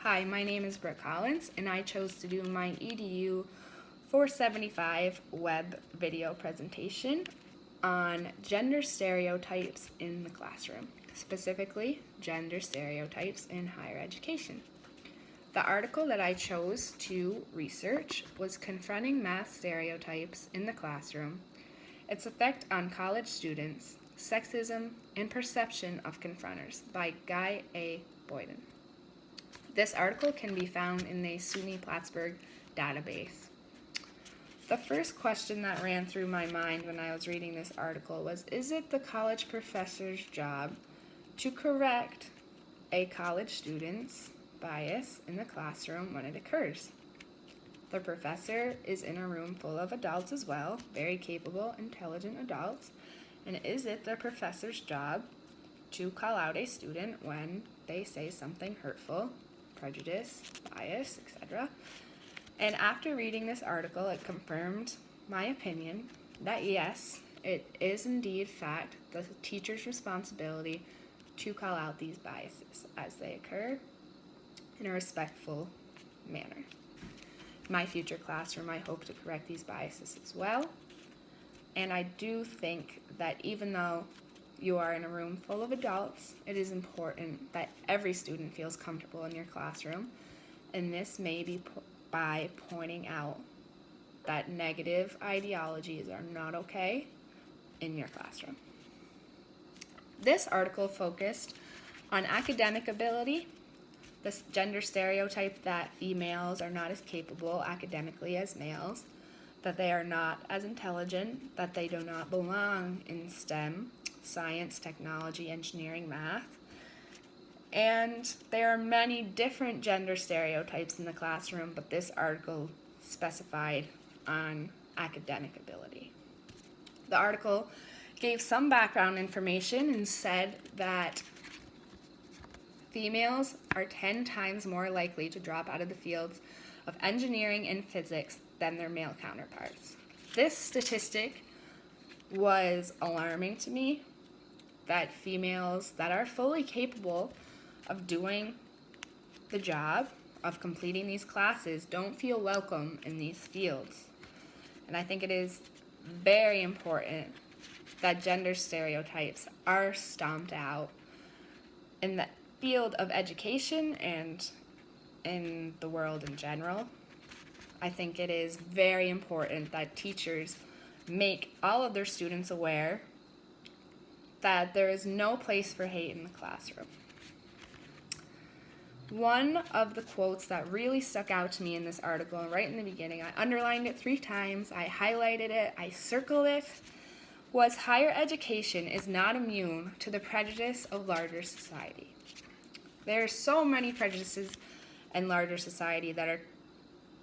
Hi, my name is Brooke Collins, and I chose to do my EDU 475 web video presentation on gender stereotypes in the classroom, specifically gender stereotypes in higher education. The article that I chose to research was Confronting Math Stereotypes in the Classroom, Its Effect on College Students, Sexism, and Perception of Confronters by A Boysen. This article can be found in the SUNY Plattsburgh database. The first question that ran through my mind when I was reading this article was, is it the college professor's job to correct a college student's bias in the classroom when it occurs? The professor is in a room full of adults as well, very capable, intelligent adults, and is it the professor's job to call out a student when they say something hurtful, prejudice, bias, etc.? And after reading this article, it confirmed my opinion that yes, it is indeed fact the teacher's responsibility to call out these biases as they occur in a respectful manner. In my future classroom, I hope to correct these biases as well. And I do think that even though you are in a room full of adults, it is important that every student feels comfortable in your classroom. And this may be by pointing out that negative ideologies are not okay in your classroom. This article focused on academic ability, the gender stereotype that females are not as capable academically as males, that they are not as intelligent, that they do not belong in STEM, science, technology, engineering, math. And there are many different gender stereotypes in the classroom, but this article specified on academic ability. The article gave some background information and said that females are 10 times more likely to drop out of the fields of engineering and physics than their male counterparts. This statistic was alarming to me, that females that are fully capable of doing the job of completing these classes don't feel welcome in these fields. And I think it is very important that gender stereotypes are stomped out in the field of education and in the world in general. I think it is very important that teachers make all of their students aware that there is no place for hate in the classroom. One of the quotes that really stuck out to me in this article, right in the beginning, I underlined it 3 times, I highlighted it, I circled it, was higher education is not immune to the prejudice of larger society. There are so many prejudices in larger society that are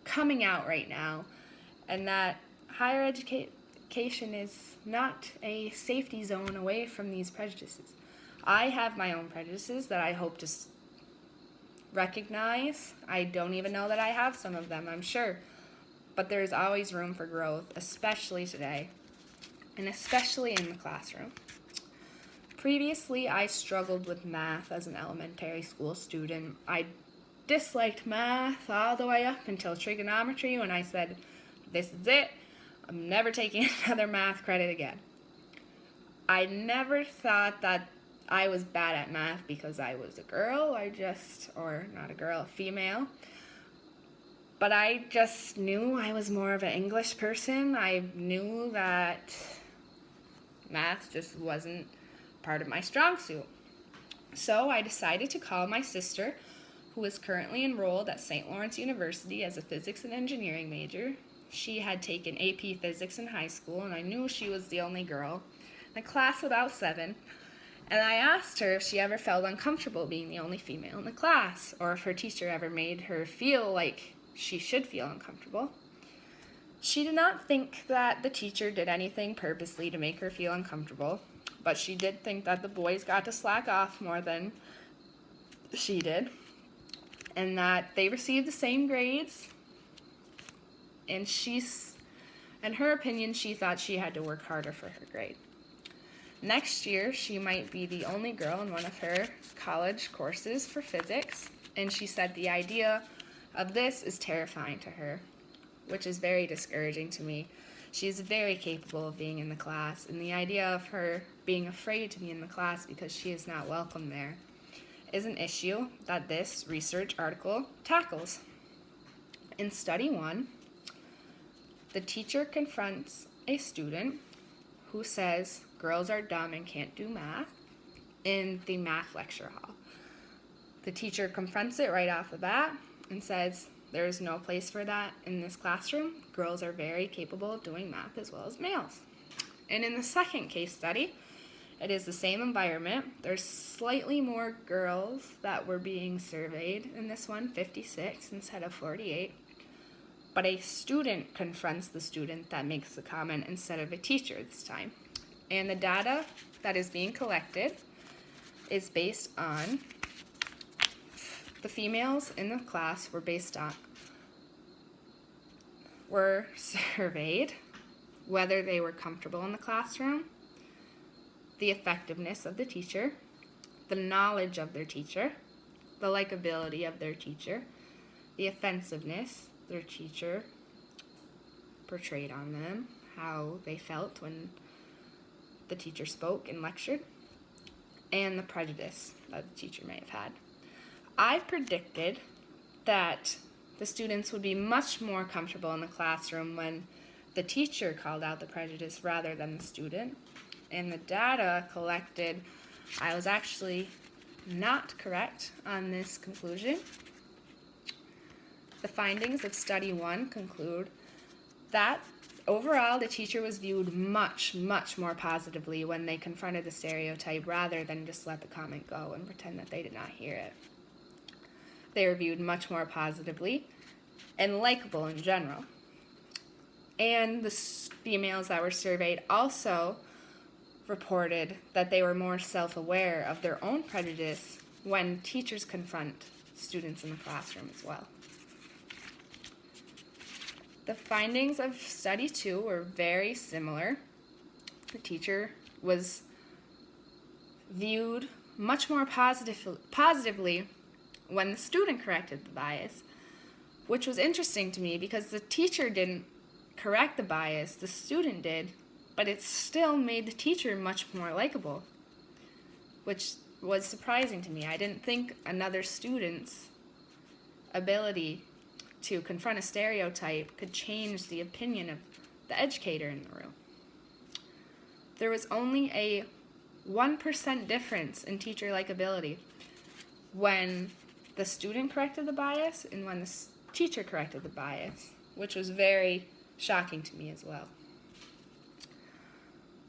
coming out right now, and that higher education is not a safety zone away from these prejudices. I have my own prejudices that I hope to recognize. I don't even know that I have some of them, I'm sure. But there's always room for growth, especially today, and especially in the classroom. Previously, I struggled with math as an elementary school student. I disliked math all the way up until trigonometry, when I said, this is it, I'm never taking another math credit again. I never thought that I was bad at math because I was a girl, or not a girl, a female. But I just knew I was more of an English person. I knew that math just wasn't part of my strong suit. So I decided to call my sister, who is currently enrolled at St. Lawrence University as a physics and engineering major. She had taken AP Physics in high school, and I knew she was the only girl in a class of about 7. And I asked her if she ever felt uncomfortable being the only female in the class, or if her teacher ever made her feel like she should feel uncomfortable. She did not think that the teacher did anything purposely to make her feel uncomfortable, but she did think that the boys got to slack off more than she did, and that they received the same grades. And in her opinion, she thought she had to work harder for her grade. Next year, she might be the only girl in one of her college courses for physics, And she said the idea of this is terrifying to her, which is very discouraging to me. She is very capable of being in the class, and the idea of her being afraid to be in the class because she is not welcome there is an issue that this research article tackles. In study 1, the teacher confronts a student who says girls are dumb and can't do math in the math lecture hall. The teacher confronts it right off the bat and says there is no place for that in this classroom. Girls are very capable of doing math as well as males. And in the second case study, it is the same environment. There's slightly more girls that were being surveyed in this one, 56 instead of 48. But a student confronts the student that makes the comment instead of a teacher this time. And the data that is being collected is based on the females in the class were surveyed whether they were comfortable in the classroom, the effectiveness of the teacher, the knowledge of their teacher, the likability of their teacher, the offensiveness their teacher portrayed on them, how they felt when the teacher spoke and lectured, and the prejudice that the teacher may have had. I predicted that the students would be much more comfortable in the classroom when the teacher called out the prejudice rather than the student. And the data collected, I was actually not correct on this conclusion. The findings of study 1 conclude that overall the teacher was viewed much, much more positively when they confronted the stereotype rather than just let the comment go and pretend that they did not hear it. They were viewed much more positively and likable in general. And the females that were surveyed also reported that they were more self-aware of their own prejudice when teachers confront students in the classroom as well. The findings of study 2 were very similar. The teacher was viewed much more positively when the student corrected the bias, which was interesting to me because the teacher didn't correct the bias, the student did, but it still made the teacher much more likable, which was surprising to me. I didn't think another student's ability to confront a stereotype could change the opinion of the educator in the room. There was only a 1% difference in teacher likability when the student corrected the bias and when the teacher corrected the bias, which was very shocking to me as well.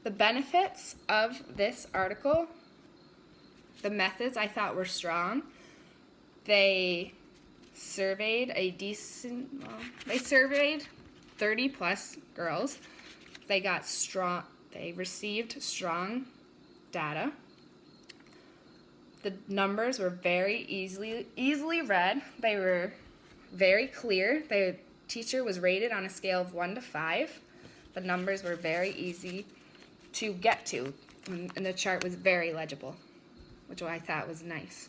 The benefits of this article, the methods I thought were strong. They surveyed they surveyed 30 plus girls. They received strong data. The numbers were very easily read. They were very clear. The teacher was rated on a scale of 1 to 5. The numbers were very easy to get to, and the chart was very legible, which I thought was nice.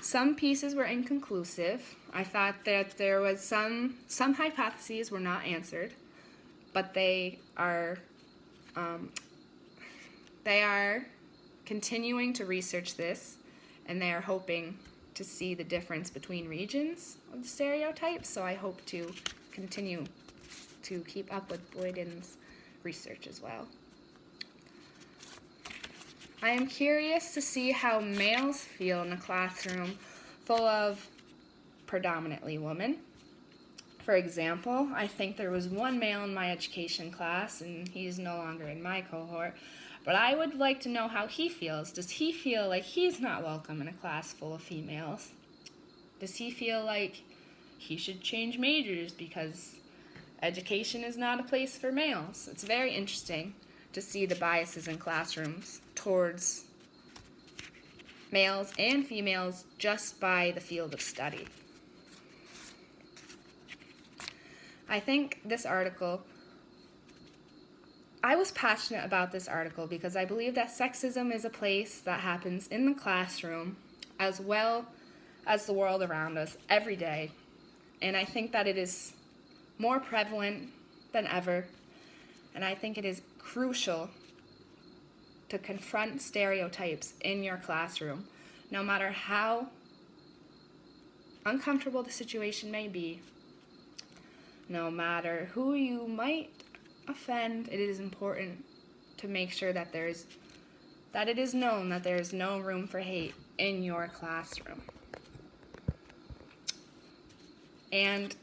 Some pieces were inconclusive. I thought that there was some hypotheses were not answered, but they are continuing to research this, and they are hoping to see the difference between regions of the stereotypes, so I hope to continue to keep up with Boysen's research as well. I am curious to see how males feel in a classroom full of predominantly women. For example, I think there was one male in my education class, and he's no longer in my cohort, but I would like to know how he feels. Does he feel like he's not welcome in a class full of females? Does he feel like he should change majors because education is not a place for males? It's very interesting to see the biases in classrooms towards males and females just by the field of study. I think this article, I was passionate about this article because I believe that sexism is a place that happens in the classroom as well as the world around us every day. And I think that it is more prevalent than ever. And I think it is crucial to confront stereotypes in your classroom, no matter how uncomfortable the situation may be, no matter who you might offend. It is important to make sure that it is known that there is no room for hate in your classroom. And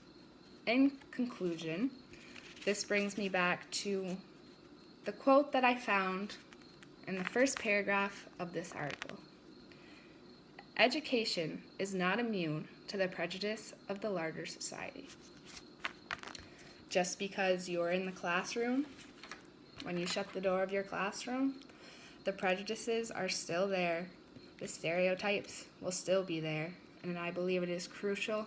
in conclusion, this brings me back to the quote that I found in the first paragraph of this article. Education is not immune to the prejudice of the larger society. Just because you're in the classroom, when you shut the door of your classroom, the prejudices are still there. The stereotypes will still be there. And I believe it is crucial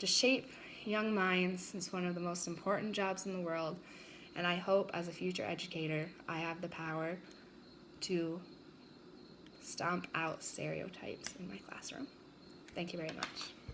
to shape young minds. It's one of the most important jobs in the world. And I hope as a future educator, I have the power to stomp out stereotypes in my classroom. Thank you very much.